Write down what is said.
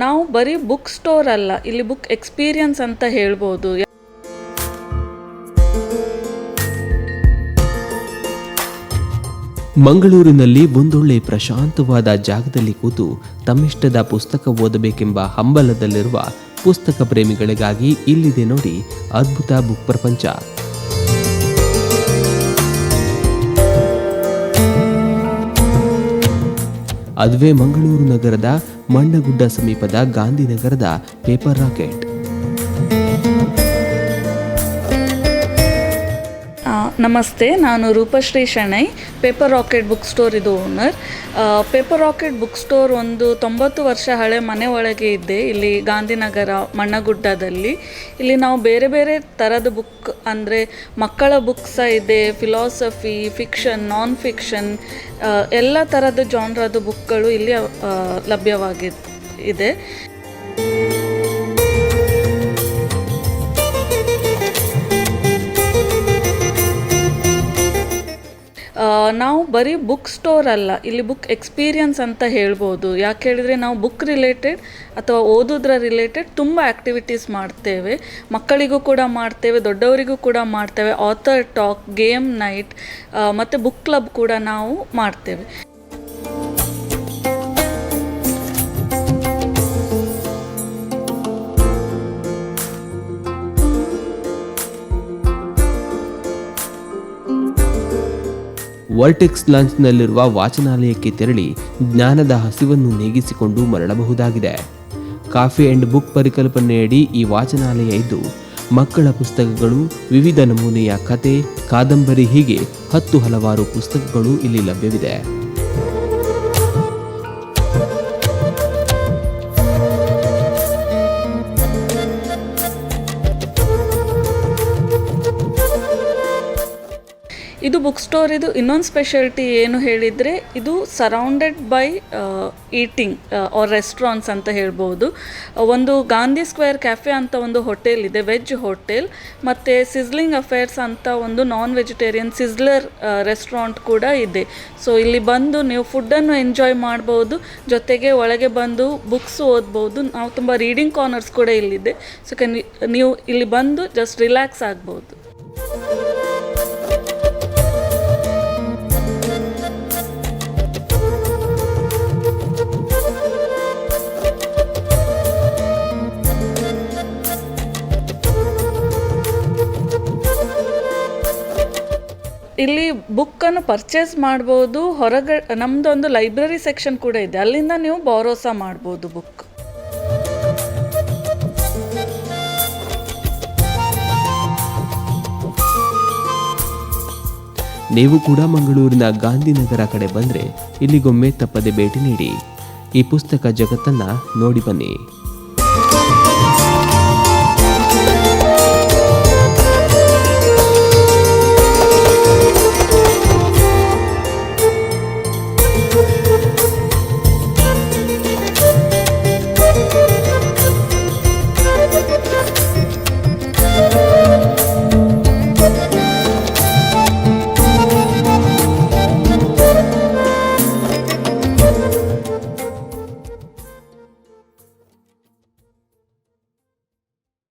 ನಾವು ಬರೀ book store ಅಲ್ಲ, ಇಲ್ಲಿ ಬುಕ್ ಎಕ್ಸ್ಪೀರಿಯನ್ಸ್ ಅಂತ ಹೇಳ್ಬೋದು. ಮಂಗಳೂರಿನಲ್ಲಿ ಒಂದೊಳ್ಳೆ ಪ್ರಶಾಂತವಾದ ಜಾಗದಲ್ಲಿ ಕೂತು ತಮ್ಮಿಷ್ಟದ ಪುಸ್ತಕ ಓದಬೇಕೆಂಬ ಹಂಬಲದಲ್ಲಿರುವ ಪುಸ್ತಕ ಪ್ರೇಮಿಗಳಿಗಾಗಿ ಇಲ್ಲಿದೆ ನೋಡಿ ಅದ್ಭುತ ಬುಕ್ ಪ್ರಪಂಚ. ಅದುವೇ ಮಂಗಳೂರು ನಗರದ ಮಣ್ಣಗುಡ್ಡ ಸಮೀಪದ ಗಾಂಧಿನಗರದ ಪೇಪರ್ ರಾಕೆಟ್. ನಮಸ್ತೆ, ನಾನು Roopashree Shenoy, paper rocket book store ಇದು ಓನರ್. ಪೇಪರ್ ರಾಕೆಟ್ ಬುಕ್ ಸ್ಟೋರ್ ಒಂದು 90 ವರ್ಷ ಹಳೆ ಮನೆ ಒಳಗೆ ಇದೆ, ಇಲ್ಲಿ ಗಾಂಧಿನಗರ ಮಣ್ಣಗುಡ್ಡದಲ್ಲಿ. ಇಲ್ಲಿ ನಾವು ಬೇರೆ ಬೇರೆ ಥರದ ಬುಕ್ ಅಂದರೆ ಮಕ್ಕಳ ಬುಕ್ಸ ಇದೆ, ಫಿಲಾಸಫಿ, ಫಿಕ್ಷನ್, ನಾನ್ ಫಿಕ್ಷನ್, ಎಲ್ಲ ಥರದ ಜಾನ್ರದ ಬುಕ್ಗಳು ಇಲ್ಲಿ ಲಭ್ಯವಾಗಿದೆ. ನಾವು ಬರೀ ಬುಕ್ ಸ್ಟೋರ್ ಅಲ್ಲ, ಇಲ್ಲಿ ಬುಕ್ ಎಕ್ಸ್ಪೀರಿಯನ್ಸ್ ಅಂತ ಹೇಳ್ಬೋದು. ಯಾಕೆ ಹೇಳಿದರೆ ನಾವು ಬುಕ್ ರಿಲೇಟೆಡ್ ಅಥವಾ ಓದೋದ್ರ ರಿಲೇಟೆಡ್ ತುಂಬ ಆ್ಯಕ್ಟಿವಿಟೀಸ್ ಮಾಡ್ತೇವೆ. ಮಕ್ಕಳಿಗೂ ಕೂಡ ಮಾಡ್ತೇವೆ, ದೊಡ್ಡವರಿಗೂ ಕೂಡ ಮಾಡ್ತೇವೆ. ಆಥರ್ ಟಾಕ್, ಗೇಮ್ ನೈಟ್ ಮತ್ತು ಬುಕ್ ಕ್ಲಬ್ ಕೂಡ ನಾವು ಮಾಡ್ತೇವೆ. ವರ್ಟೆಕ್ಸ್ ಲಾಂಚ್ನಲ್ಲಿರುವ ವಾಚನಾಲಯಕ್ಕೆ ತೆರಳಿ ಜ್ಞಾನದ ಹಸಿವನ್ನು ನೀಗಿಸಿಕೊಂಡು ಮರಳಬಹುದಾಗಿದೆ. ಕಾಫಿ ಆ್ಯಂಡ್ ಬುಕ್ ಪರಿಕಲ್ಪನೆಯಡಿ ಈ ವಾಚನಾಲಯ ಇದ್ದು ಮಕ್ಕಳ ಪುಸ್ತಕಗಳು, ವಿವಿಧ ನಮೂನೆಯ ಕತೆ, ಕಾದಂಬರಿ ಹೀಗೆ 10 ಹಲವಾರು ಪುಸ್ತಕಗಳು ಇಲ್ಲಿ ಲಭ್ಯವಿದೆ. ಇದು ಬುಕ್ ಸ್ಟೋರ್ ಇದು ಇನ್ನೊಂದು ಸ್ಪೆಷಾಲಿಟಿ ಏನು ಹೇಳಿದರೆ, ಇದು surrounded by eating or restaurants ಅಂತ ಹೇಳ್ಬೋದು. ಒಂದು ಗಾಂಧಿ ಸ್ಕ್ವೇರ್ ಕ್ಯಾಫೆ ಅಂತ ಒಂದು ಹೋಟೆಲ್ ಇದೆ, ವೆಜ್ ಹೋಟೆಲ್, ಮತ್ತು ಸಿಜ್ಲಿಂಗ್ ಅಫೇರ್ಸ್ ಅಂತ ಒಂದು ನಾನ್ ವೆಜಿಟೇರಿಯನ್ ಸಿಜ್ಲರ್ ರೆಸ್ಟೋರೆಂಟ್ ಕೂಡ ಇದೆ. ಸೊ ಇಲ್ಲಿ ಬಂದು ನೀವು ಫುಡ್ಡನ್ನು ಎಂಜಾಯ್ ಮಾಡ್ಬೋದು, ಜೊತೆಗೆ ಒಳಗೆ ಬಂದು ಬುಕ್ಸ್ ಓದ್ಬೋದು. ನಾವು ತುಂಬ ರೀಡಿಂಗ್ ಕಾರ್ನರ್ಸ್ ಕೂಡ ಇಲ್ಲಿದೆ. ಸೊ ನೀವು ಇಲ್ಲಿ ಬಂದು ಜಸ್ಟ್ ರಿಲ್ಯಾಕ್ಸ್ ಆಗ್ಬೋದು. ಇಲ್ಲಿ ಬುಕ್ಕನ್ನು ಪರ್ಚೇಸ್ ಮಾಡ್ಬೋದು. ನಮ್ಮದೊಂದು ಲೈಬ್ರರಿ ಸೆಕ್ಷನ್ ಕೂಡ ಇದೆ, ಅಲ್ಲಿಂದ ನೀವು ಬಾರೋಸ ಮಾಡ್ಬೋದು ಬುಕ್. ನೀವು ಕೂಡ ಮಂಗಳೂರಿನ ಗಾಂಧಿನಗರ ಕಡೆ ಬಂದರೆ ಇಲ್ಲಿಗೊಮ್ಮೆ ತಪ್ಪದೆ ಭೇಟಿ ನೀಡಿ ಈ ಪುಸ್ತಕ ಜಗತ್ತನ್ನು ನೋಡಿ ಬನ್ನಿ.